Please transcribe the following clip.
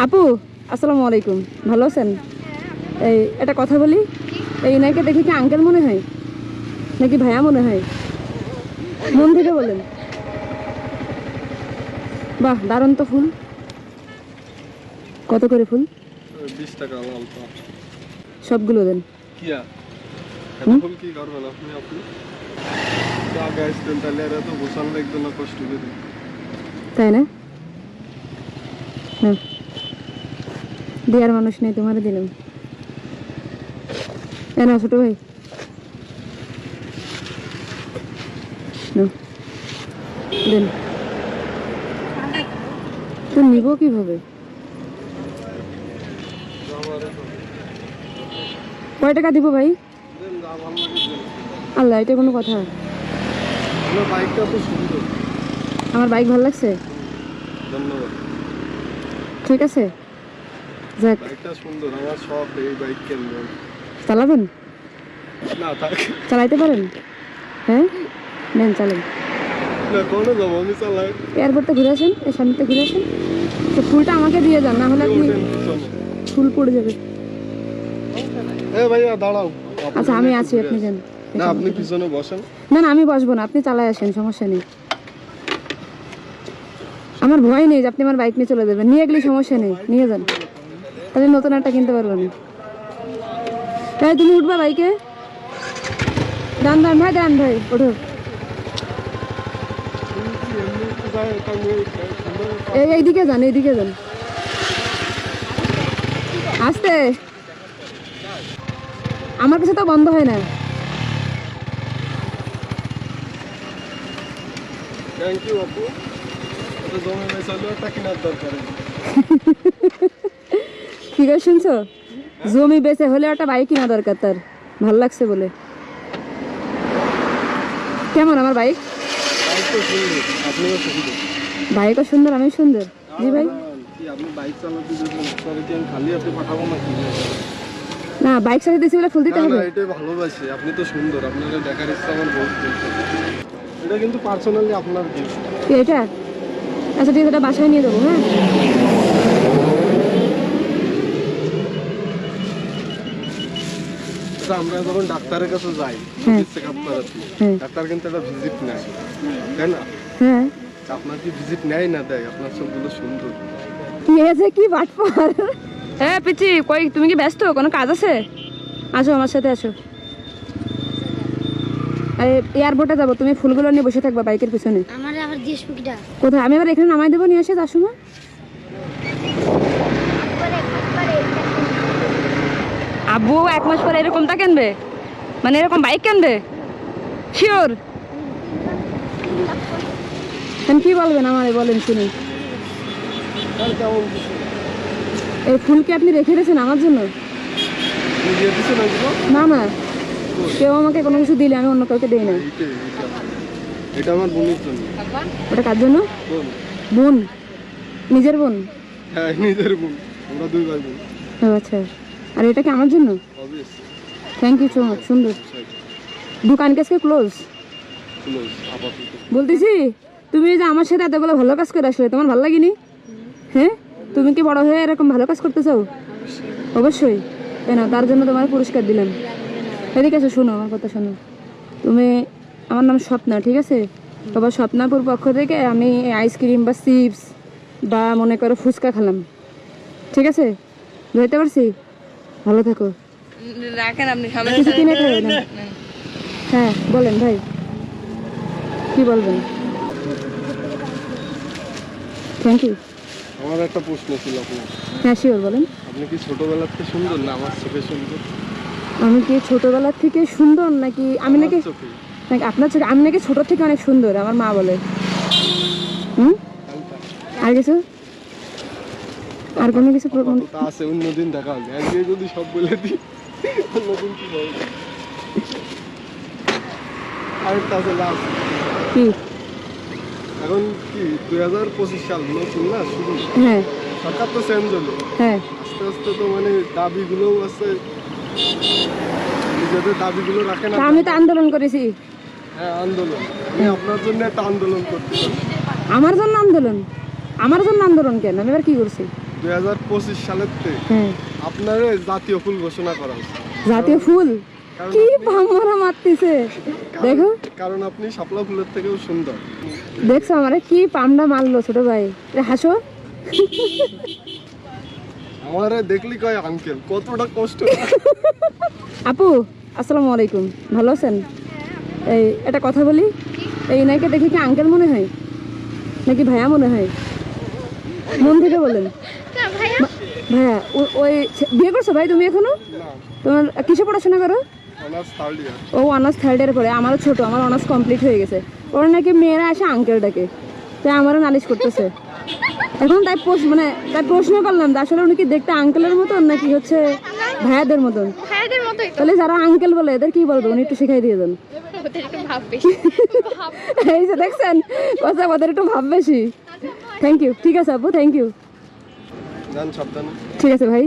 আপু, আসসালামু আলাইকুম। ভালো আছেন? এই একটা কথা বলি, এই নাকি দেখি কি আঙ্কেল মনে হয় নাকি ভাইয়া মনে হয়? মন থেকে বলেন। বাহ, দারুণ তো ফুল। কত করে ফুল? 20 টাকা লালটা। সবগুলো দেন। কিয়া এত হুম? ফুল কি করবেন আপনি চা গাছ দেন, তাহলে এরা তো গোছান লাগতো না কষ্ট করে। তাই না? হ্যাঁ, দেওয়ার মানুষ নেই, তোমারে দিলাম। এ না ছোট ভাই, নাও, দেন। তো নিব কিভাবে? কয় টাকা দিব ভাই? দেন যা ভালো লাগে দেন। আল্লাহ, এটা কোনো কথা? আপনার বাইকটা তো সুন্দর। আমার বাইক ভালো লাগছে, ধন্যবাদ। ঠিক আছে। যাক, বাইকটা সুন্দর, আমার শখ এই বাইক কিনবেন। চালাবেন? না থাক, চালাইতে পারেন? হ্যাঁ, নেন চালেন। না কোনো যাবো, আমি চালাই। এয়ারপোর্টটা ঘুরে আসেন, এই সামনেতে ঘুরে আসেন। তো ফুলটা আমাকে দিয়ে যান, না হলে আপনি ওঠেন পিছনে। ফুল পড়ে যাবে। এ ভাইয়া দাঁড়াও। আচ্ছা, আমি আছি, আপনি যান। না আপনি পিছনে বসেন। না না, আমি বসবো না, আপনি চালায় আসেন, সমস্যা নেই। আমার ভয় নেই যে আপনি আমার বাইক নিয়ে চলে যাবেন, নিয়ে গেলে সমস্যা নেই, নিয়ে যান। তাহলে নতুন একটা কিনতে পারবো না। তাই তুমি উঠবা বাইকে? দান দান ভাই, দান ভাই, ওঠো। এইদিকে যান, এইদিকে যান, আস্তে। আমার কাছে তো বন্ধ হয় না। থ্যাংক ইউ আপু। এটা জমি বেচালো, একটা কেনার দরকার। কি করে শুনছো? জমি বেচে হলে একটা বাইক কিনা দরকার তার, ভাল লাগছে বলে। কেমন আমার বাইক? বাইক তো সুন্দর, আপনিও সুন্দর। বাইকও সুন্দর, আমি সুন্দর। জি ভাই। কি আপনি বাইক চালাতে দিবেন? সরি কি আমি খালি হাতে পাঠাবো নাকি? না, বাইক সাথে দিছি বলে ফুল দিতে না হবে? না, এটাই ভালোবাসি। আপনি তো সুন্দর, আপনাকে দেখার ইচ্ছা আমার বহুত বেশি। এটা কিন্তু পার্সোনালি আপনার গিফট। কি এটা? আচ্ছা ঠিক আছে, এটা বাসায় নিয়ে যাবো। হ্যাঁ, আচ্ছা, আমরা যখন ডাক্তারের কাছে যাই হ্যাঁ। চেক আপ করাতে, হ্যাঁ। ডাক্তার কিন্তু একটা ভিজিট নেয়, তাই না? হ্যাঁ, আপনার কি ভিজিট নেয় না দেয়? আপনার চোখগুলো সুন্দর। কি হয়েছে? কি বাটপার! হ্যাঁ পিচি, কই তুমি কি ব্যস্ত? কোনো কাজ আছে? আসো আমার সাথে, আসো। এয়ারপোর্টে যাবো, তুমি ফুলগুলো নিয়ে বসে থাকবা বাইকের পিছনে। আমার আবার দিস মুখিটা কোথায়? আমি আবার এখানে নামাই দেবো, নিয়ে আসে তার সময়। আব্বু 1 মাস পরে এরকমটা কিনবে? মানে এরকম বাইক কিনবে? শিওর? কি বলবেন আমারে, বলেন শুনি। আর কেমন কিছু এই ফুল কি আপনি রেখে দিয়েছেন আমার জন্য? দিয়ে দিচ্ছে না এগুলো? না না, কেউ আমাকে কোনো কিছু দিলে আমি অন্য কাউকে দিই না। এটা আমার বোনের জন্য। ওটা কার জন্য? বোন? বোন? নিজের বোন? হ্যাঁ নিজের বোন, আমরা 2 ভাই বোন। ও আচ্ছা, আর এটা কি আমার জন্য? Obviously. Thank you so much, সুন্দর। দোকান কাজকে ক্লোজ ক্লোজ আপাতত। বলতেছি। তুমি যে আমার সাথে এতগুলো ভালো কাজ করে আসলে, তোমার ভালো লাগেনি? হ্যাঁ, তুমি কি বড় হয়ে এরকম ভালো কাজ করতে চাও? অবশ্যই। কেন, তার জন্য তোমার পুরস্কার দিলাম। এদিকে এসো, শোনো আমার কথা, শোনো। তুমি, আমার নাম স্বপ্না, ঠিক আছে? তোমার স্বপ্নাপুর পক্ষ থেকে আমি আইসক্রিম বা চিপস বা মনে করো ফুচকা খেলাম, ঠিক আছে? বুঝতে পারছি। ভালো থাকো। রাখেন আপনি কিছু কিনে খাবে না? হ্যাঁ বলেন ভাই, কি বলবেন? Thank you. আমার একটা প্রশ্ন ছিল আপনার। হ্যাঁ শিওর, বলেন। আপনি কি ছোটবেলার থেকে সুন্দর না আমার চোখে সুন্দর? আমি কি ছোটবেলার থেকে সুন্দর নাকি আমি নাকি আমার চোখে। নাকি আপনার চোখে? আমি নাকি ছোট থেকে অনেক সুন্দর, আমার মা বলে। হুম, আর কিছু? আর কোনো কিছু আপাতত আছে, অন্যদিন দেখা হবে। আজকে যদি সব বলে দিই অন্যদিন কি বলবো? আরেকটা আছে লাস্ট। কি? এখন কি 2025 সাল, নতুন না শুরু। হ্যাঁ সরকার তো চেঞ্জ হলো, হ্যাঁ। আস্তে আস্তে তো মানে দাবিগুলোও আছে, নিজেদের দাবিগুলো রাখে না। তা আমি তো আন্দোলন করেছি। হ্যাঁ আন্দোলন, আমি আপনার জন্য একটা আন্দোলন করতে চাই। আমার জন্য আন্দোলন? আমার জন্য আন্দোলন কেন? আমি এবার কি করছি? 2025 সালের থেকে হ্যাঁ আপনার জাতীয় ফুল ঘোষণা করা হয়েছে। জাতীয় ফুল কারণ কি পামরা মারতেছে দেখো কারণ আপনি শাপলা ফুলের থেকেও সুন্দর। দেখছো আমারে কি পামড়া মারলো ছোট ভাই এ হাসো আমারে দেখলি কয় আঙ্কেল, কতটা কষ্ট। আপু আসসালামু আলাইকুম, ভালো আছেন? এই একটা কথা বলি, এই নাইকে দেখে কি আঙ্কেল মনে হয় নাকি ভাইয়া মনে হয়? মন থেকে বলেন। ভাইয়া ওই বিয়ে করছো ভাই তুমি এখনো? না, তোমার কিসে পড়াশোনা করো? Honours third year. ও অনার্স থার্ড ইয়ার পরে, আমারও ছোট, আমার অনার্স কমপ্লিট হয়ে গেছে। ওর নাকি মেয়েরা আসে আঙ্কেল ডাকে, তাই আমারও নালিশ করতেছে এখন। তাই তাই প্রশ্ন করলাম যে আসলে উনি কি দেখতে আঙ্কেলের মতন নাকি হচ্ছে ভাইয়াদের মতন? ভাইয়াদের মতোই তো। তাহলে যারা আঙ্কেল বলে এদের কি বলবো, উনি একটু শিখাই দিয়ে দেন। ওদের একটু ভাব বেশি। এই যে দেখছেন কথা, ওদের একটু ভাব বেশি। থ্যাংক ইউ, ঠিক আছে আপু, থ্যাংক ইউ। যান সাবধানে। ঠিক আছে ভাই।